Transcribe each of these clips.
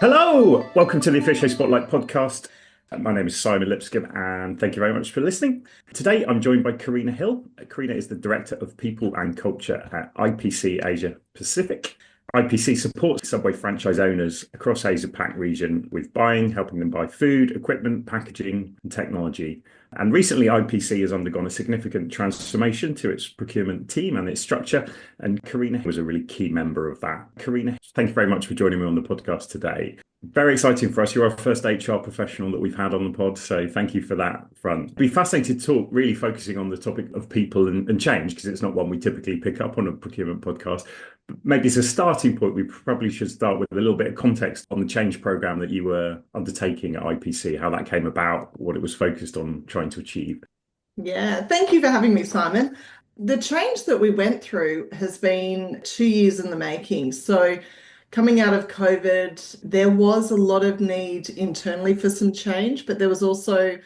Hello, welcome to the Official Spotlight podcast. My name is Simon Lipscomb, and thank you very much for listening. Today, I'm joined by Karina Hill. Karina is the Director of People and Culture at IPC Asia Pacific. IPC supports Subway franchise owners across Asia Pac region with buying, helping them buy food, equipment, packaging, and technology. And recently, IPC has undergone a significant transformation to its procurement team and its structure. And Karina was a really key member of that. Karina, thank you very much for joining me on the podcast today. Very exciting for us. You're our first HR professional that we've had on the pod. So thank you for that front. It'd be fascinating to talk, really focusing on the topic of people and change, because it's not one we typically pick up on a procurement podcast. But maybe as a starting point, we probably should start with a little bit of context on the change program that you were undertaking at IPC, how that came about, what it was focused on trying to achieve. Yeah, thank you for having me, Simon. The change that we went through has been 2 years in the making. So, coming out of COVID, there was a lot of need internally for some change, but there was also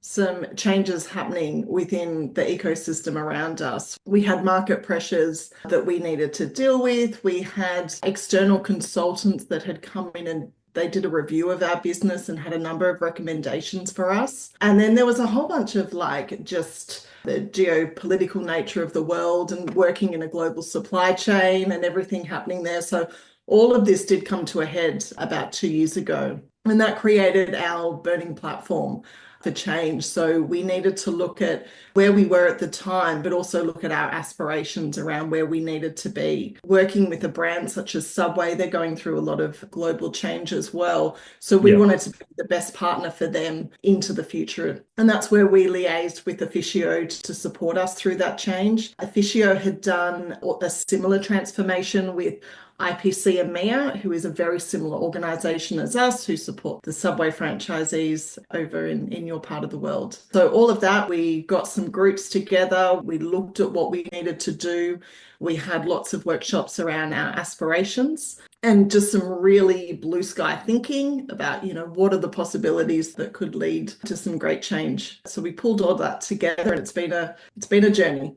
some changes happening within the ecosystem around us. We had market pressures that we needed to deal with. We had external consultants that had come in and they did a review of our business and had a number of recommendations for us. And then there was a whole bunch of just the geopolitical nature of the world and working in a global supply chain and everything happening there. So all of this did come to a head about 2 years ago. And that created our burning platform for change. So we needed to look at where we were at the time, but also look at our aspirations around where we needed to be. Working with a brand such as Subway, they're going through a lot of global change as well. So we wanted to be the best partner for them into the future. And that's where we liaised with Officio to support us through that change. Officio had done a similar transformation with IPC EMEA, who is a very similar organisation as us, who support the Subway franchisees over in your part of the world. So all of that, we got some groups together, we looked at what we needed to do, we had lots of workshops around our aspirations and just some really blue sky thinking about, what are the possibilities that could lead to some great change. So we pulled all that together and it's been a journey.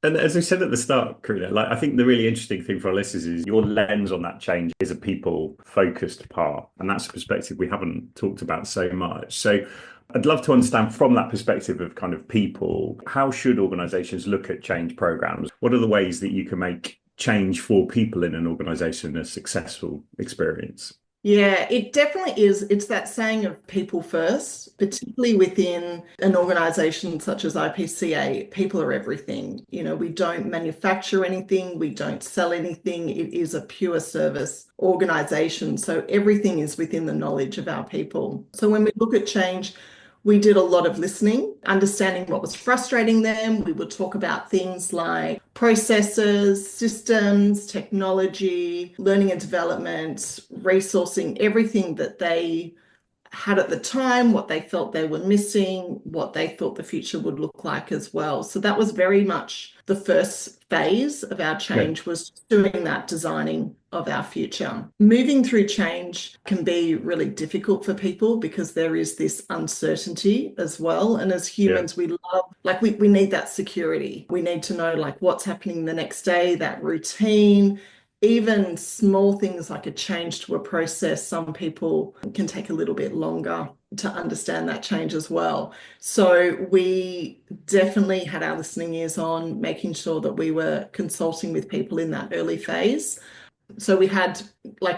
And as I said at the start, Karina, I think the really interesting thing for our listeners is your lens on that change is a people-focused part. And that's a perspective we haven't talked about so much. So I'd love to understand from that perspective of kind of people, how should organizations look at change programs? What are the ways that you can make change for people in an organization a successful experience? Yeah, it definitely is. It's that saying of people first, particularly within an organization such as IPCA. People are everything. We don't manufacture anything, we don't sell anything. It is a pure service organization. So everything is within the knowledge of our people. So when we look at change, we did a lot of listening, understanding what was frustrating them. We would talk about things like processes, systems, technology, learning and development, resourcing, everything that they had at the time, what they felt they were missing, what they thought the future would look like as well. So that was very much the first phase of our change, was doing that designing of our future. Moving through change can be really difficult for people because there is this uncertainty as well. And as humans, we love, we need that security. We need to know what's happening the next day, that routine. Even small things like a change to a process, some people can take a little bit longer to understand that change as well. So we definitely had our listening ears on, making sure that we were consulting with people in that early phase. So we had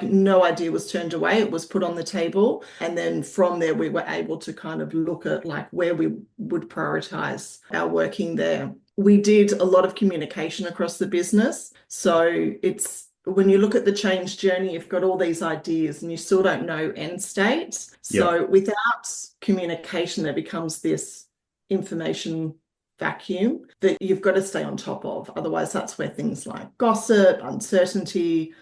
no idea was turned away, it was put on the table. And then from there, we were able to kind of look at where we would prioritize our working there. We did a lot of communication across the business. So when you look at the change journey, you've got all these ideas and you still don't know end states. So without communication, there becomes this information vacuum that you've got to stay on top of. Otherwise, that's where things like gossip, uncertainty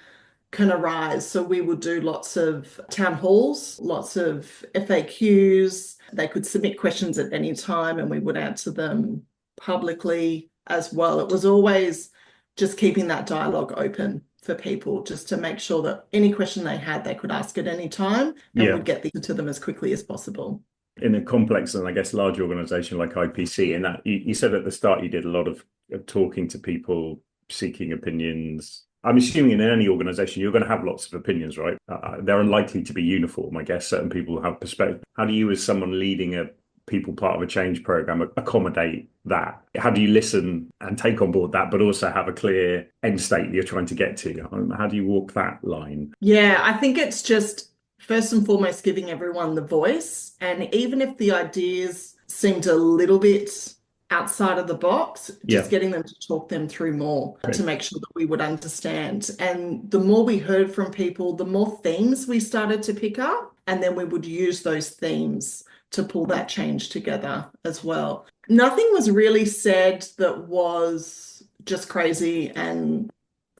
can arise. So we would do lots of town halls, lots of FAQs. They could submit questions at any time and we would answer them publicly as well. It was always just keeping that dialogue open for people, just to make sure that any question they had, they could ask at any time and would get to them as quickly as possible. In a complex and I guess large organization like IPC, in that you said at the start you did a lot of talking to people, seeking opinions, I'm assuming in any organization, you're going to have lots of opinions, right? They're unlikely to be uniform, I guess. Certain people have perspective. How do you, as someone leading a people part of a change program, accommodate that? How do you listen and take on board that, but also have a clear end state that you're trying to get to? How do you walk that line? Yeah, I think it's just first and foremost giving everyone the voice. And even if the ideas seemed a little bit outside of the box, just Yeah. getting them to talk them through more to Okay. make sure that we would understand. And the more we heard from people, the more themes we started to pick up. And then we would use those themes to pull that change together as well. Nothing was really said that was just crazy and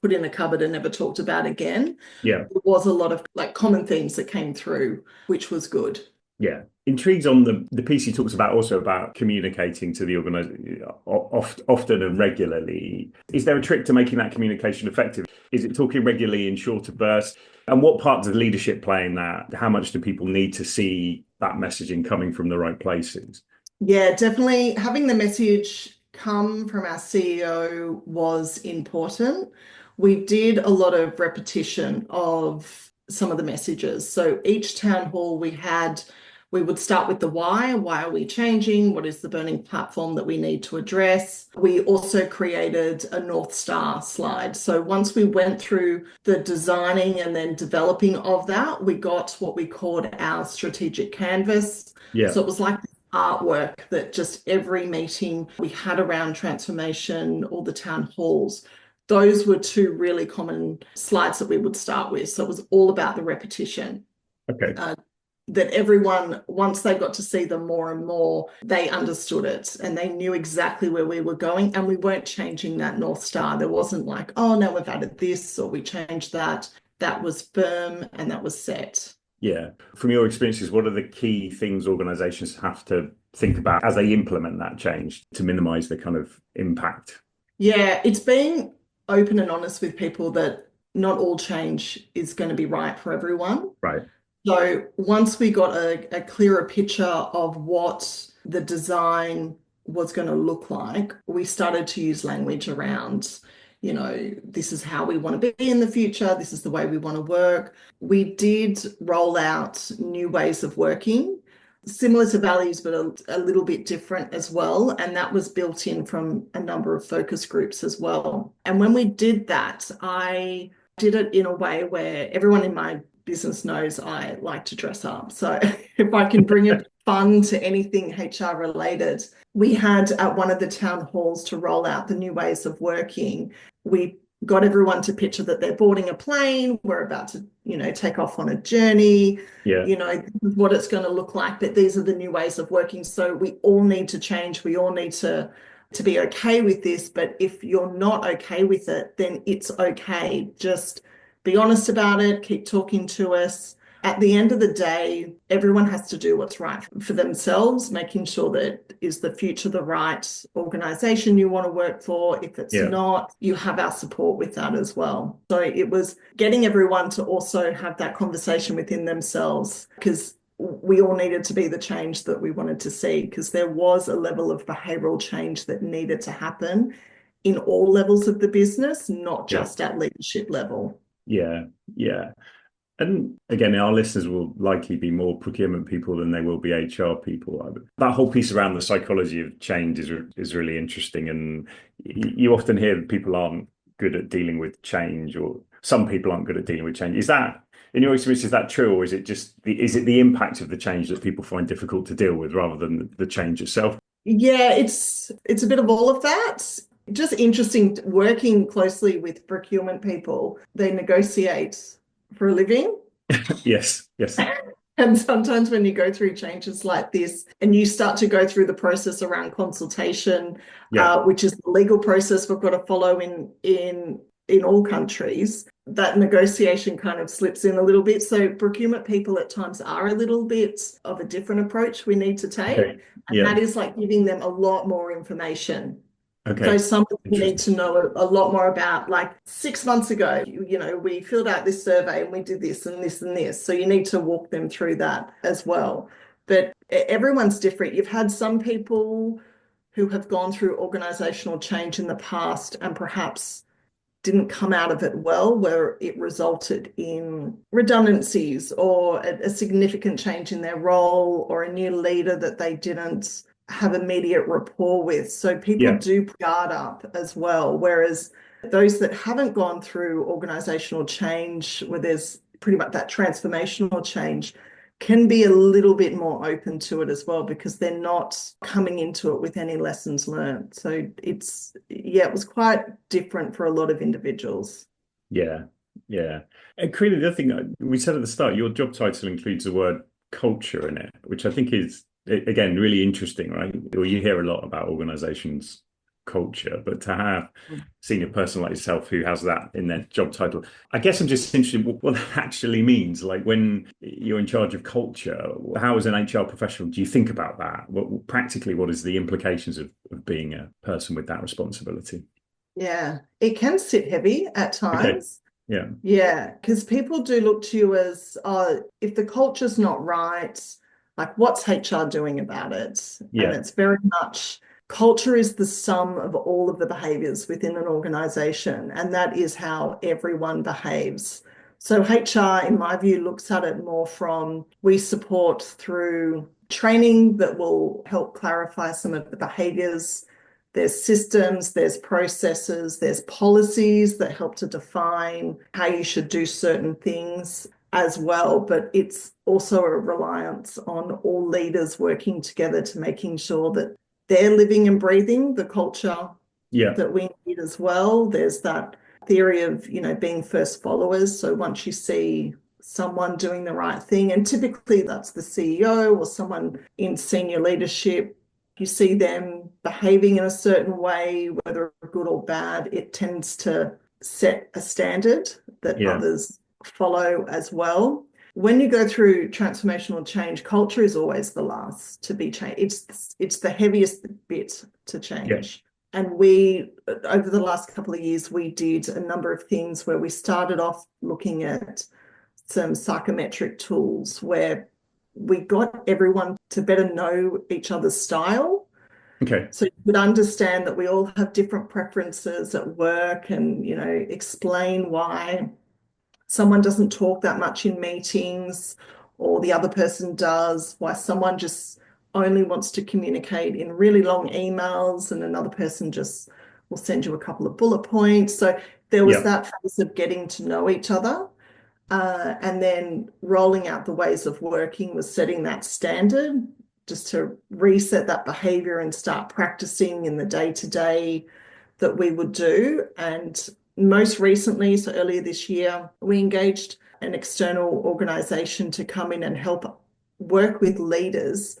put in a cupboard and never talked about again. Yeah. There was a lot of like common themes that came through, which was good. Yeah. Intrigued on the piece he talks about also about communicating to the organization often and regularly. Is there a trick to making that communication effective? Is it talking regularly in shorter bursts? And what part does leadership play in that? How much do people need to see that messaging coming from the right places? Yeah, definitely having the message come from our CEO was important. We did a lot of repetition of some of the messages. So each town hall we would start with the why. Why are we changing? What is the burning platform that we need to address? We also created a North Star slide. So once we went through the designing and then developing of that, we got what we called our strategic canvas. Yeah. So it was like artwork that just every meeting we had around transformation, all the town halls, those were two really common slides that we would start with. So it was all about the repetition. Okay. That everyone, once they got to see them more and more, they understood it and they knew exactly where we were going. And we weren't changing that North Star. There wasn't like, oh, no, we've added this or we changed that. That was firm and that was set. Yeah. From your experiences, what are the key things organizations have to think about as they implement that change to minimize the kind of impact? Yeah, it's being open and honest with people that not all change is going to be right for everyone. Right. So once we got a clearer picture of what the design was going to look like, we started to use language around, this is how we want to be in the future. This is the way we want to work. We did roll out new ways of working, similar to values, but a little bit different as well. And that was built in from a number of focus groups as well. And when we did that, I did it in a way where everyone in my business knows I like to dress up. So if I can bring a fun to anything HR related, we had at one of the town halls to roll out the new ways of working. We got everyone to picture that they're boarding a plane. We're about to, take off on a journey. Yeah. This is what it's going to look like, but these are the new ways of working. So we all need to change. We all need to be okay with this. But if you're not okay with it, then it's okay. Just be honest about it, keep talking to us. At the end of the day, everyone has to do what's right for themselves, making sure that is the future the right organization you want to work for. If it's not, you have our support with that as well. So it was getting everyone to also have that conversation within themselves, because we all needed to be the change that we wanted to see, because there was a level of behavioral change that needed to happen in all levels of the business, not just at leadership level. Yeah, yeah. And again, our listeners will likely be more procurement people than they will be HR people. That whole piece around the psychology of change is really interesting. And you often hear that people aren't good at dealing with change, or some people aren't good at dealing with change. Is that, in your experience, is that true, or is it just is it the impact of the change that people find difficult to deal with rather than the change itself? Yeah, it's a bit of all of that. Just interesting working closely with procurement people. They negotiate for a living. Yes, yes. And sometimes when you go through changes like this and you start to go through the process around consultation, which is the legal process we've got to follow in all countries, that negotiation kind of slips in a little bit. So procurement people at times are a little bit of a different approach we need to take. Okay. And that is like giving them a lot more information. Okay. So some people need to know a lot more about, like 6 months ago, we filled out this survey and we did this and this and this. So you need to walk them through that as well. But everyone's different. You've had some people who have gone through organizational change in the past and perhaps didn't come out of it well, where it resulted in redundancies or a significant change in their role or a new leader that they didn't have immediate rapport with. So people Yeah. do guard up as well. Whereas those that haven't gone through organizational change, where there's pretty much that transformational change, can be a little bit more open to it as well, because they're not coming into it with any lessons learned. So it was quite different for a lot of individuals. Yeah. Yeah. And Karina, the other thing we said at the start, your job title includes the word culture in it, which I think is, again, really interesting, right? Well, you hear a lot about organizations' culture, but to have a senior person like yourself who has that in their job title, I guess I'm just interested in what that actually means. Like when you're in charge of culture, how as an HR professional do you think about that? Practically, what is the implications of being a person with that responsibility? Yeah, it can sit heavy at Okay. times. Yeah. Yeah, because people do look to you as, if the culture's not right, like what's HR doing about it? And Yeah. it's very much culture is the sum of all of the behaviors within an organization, and that is how everyone behaves. So HR, in my view, looks at it more from we support through training that will help clarify some of the behaviors. There's systems, there's processes, there's policies that help to define how you should do certain things as well. But it's also a reliance on all leaders working together to making sure that they're living and breathing the culture Yeah. that we need as well. There's that theory of, being first followers. So once you see someone doing the right thing, and typically that's the CEO or someone in senior leadership, you see them behaving in a certain way, whether good or bad, it tends to set a standard that Yeah. others follow as well. When you go through transformational change, culture is always the last to be changed. It's the heaviest bit to Yeah. change. And we, over the last couple of years, we did a number of things where we started off looking at some psychometric tools where we got everyone to better know each other's style. Okay. So you would understand that we all have different preferences at work, and, explain why someone doesn't talk that much in meetings or the other person does, why someone just only wants to communicate in really long emails and another person just will send you a couple of bullet points. So there was Yeah. that phase of getting to know each other. And then rolling out the ways of working was setting that standard just to reset that behavior and start practicing in the day-to-day that we would do. And most recently, so earlier this year, we engaged an external organization to come in and help work with leaders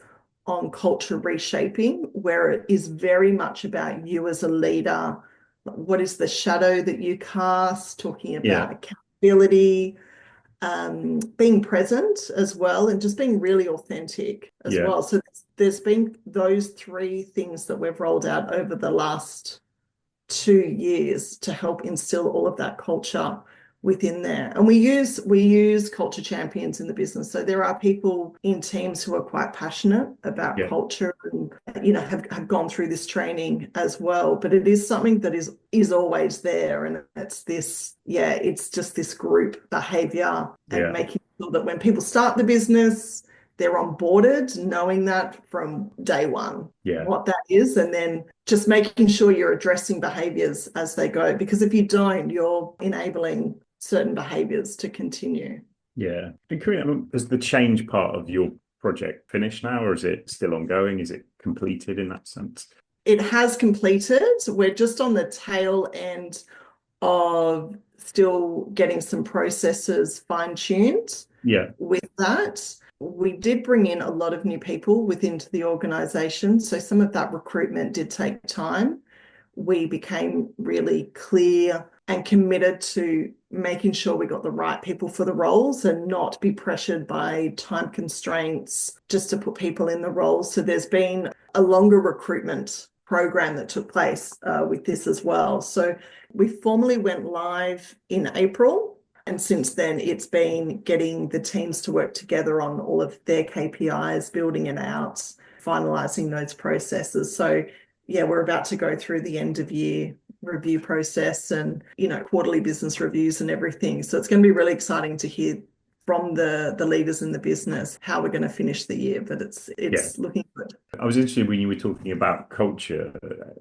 on culture reshaping, where it is very much about you as a leader. What is the shadow that you cast? Talking Yeah. about accountability, being present as well, and just being really authentic as Yeah. well. So there's been those three things that we've rolled out over the last 2 years to help instill all of that culture within there. And we use culture champions in the business. So there are people in teams who are quite passionate about Yeah. culture and have gone through this training as well. But it is something that is always there. And it's just this group behavior and Yeah. making sure that when people start the business, they're onboarded, knowing that from day one, Yeah. what that is, and then just making sure you're addressing behaviors as they go. Because if you don't, you're enabling certain behaviors to continue. Yeah. And Karina, is the change part of your project finished now, or is it still ongoing? Is it completed in that sense? It has completed. We're just on the tail end of still getting some processes fine-tuned Yeah. with that. We did bring in a lot of new people within the organization. So some of that recruitment did take time. We became really clear and committed to making sure we got the right people for the roles and not be pressured by time constraints just to put people in the roles. So there's been a longer recruitment program that took place with this as well. So we formally went live in April. And since then, it's been getting the teams to work together on all of their KPIs, building it out, finalising those processes. So, yeah, we're about to go through the end of year review process and, quarterly business reviews and everything. So it's going to be really exciting to hear from the leaders in the business how we're going to finish the year, but it's looking good. I was interested when you were talking about culture.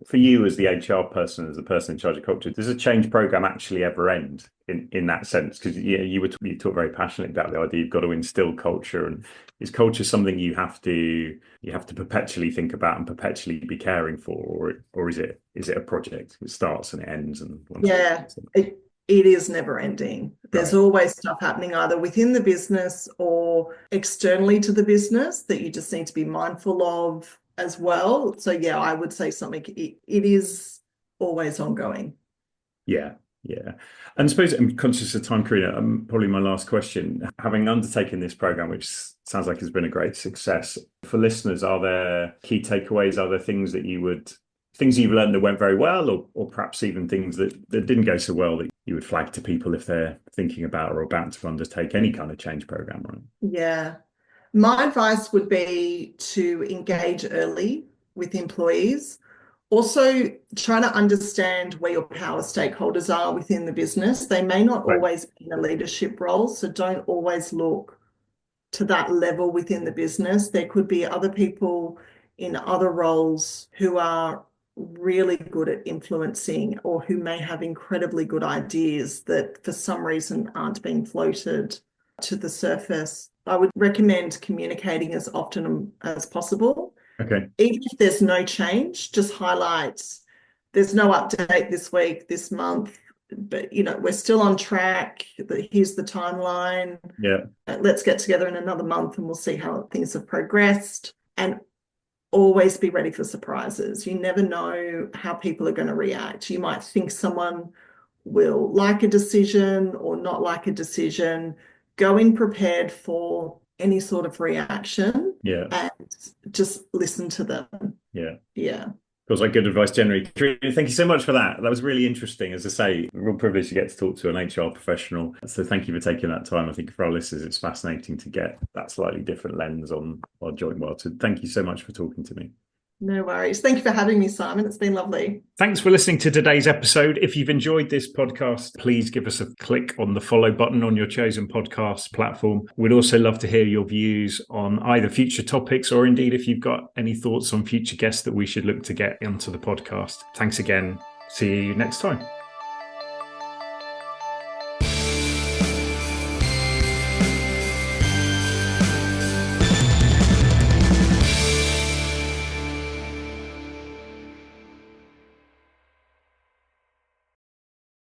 For you as the HR person, as the person in charge of culture, does a change program actually ever end in that sense? Because you talk very passionately about the idea you've got to instill culture, and is culture something you have to perpetually think about and perpetually be caring for, or is it a project? It starts and it ends, and it is never ending. There's always stuff happening either within the business or externally to the business that you just need to be mindful of as well. So I would say something, it is always ongoing. Yeah. And I suppose I'm conscious of time, Karina. Probably my last question. Having undertaken this program, which sounds like has been a great success, for listeners, are there key takeaways? Are there things you've learned that went very well, or perhaps even things that didn't go so well that you would flag to people if they're thinking about or about to undertake any kind of change program, right? Yeah. My advice would be to engage early with employees. Also, try to understand where your power stakeholders are within the business. They may not always be in a leadership role, so don't always look to that level within the business. There could be other people in other roles who are really good at influencing or who may have incredibly good ideas that for some reason aren't being floated to the surface. I would recommend communicating as often as possible. Okay. Even if there's no change, just highlight there's no update this week, this month, but we're still on track. Here's the timeline. Yeah. Let's get together in another month and we'll see how things have progressed. And always be ready for surprises. You never know how people are going to react. You might think someone will like a decision or not like a decision. Go in prepared for any sort of reaction and just listen to them. Yeah. Feels like good advice generally. Karina, thank you so much for that. That was really interesting. As I say, a real privilege to get to talk to an HR professional. So thank you for taking that time. I think for our listeners, it's fascinating to get that slightly different lens on our joint world. So thank you so much for talking to me. No worries. Thank you for having me, Simon. It's been lovely. Thanks for listening to today's episode. If you've enjoyed this podcast, please give us a click on the follow button on your chosen podcast platform. We'd also love to hear your views on either future topics or indeed if you've got any thoughts on future guests that we should look to get onto the podcast. Thanks again. See you next time.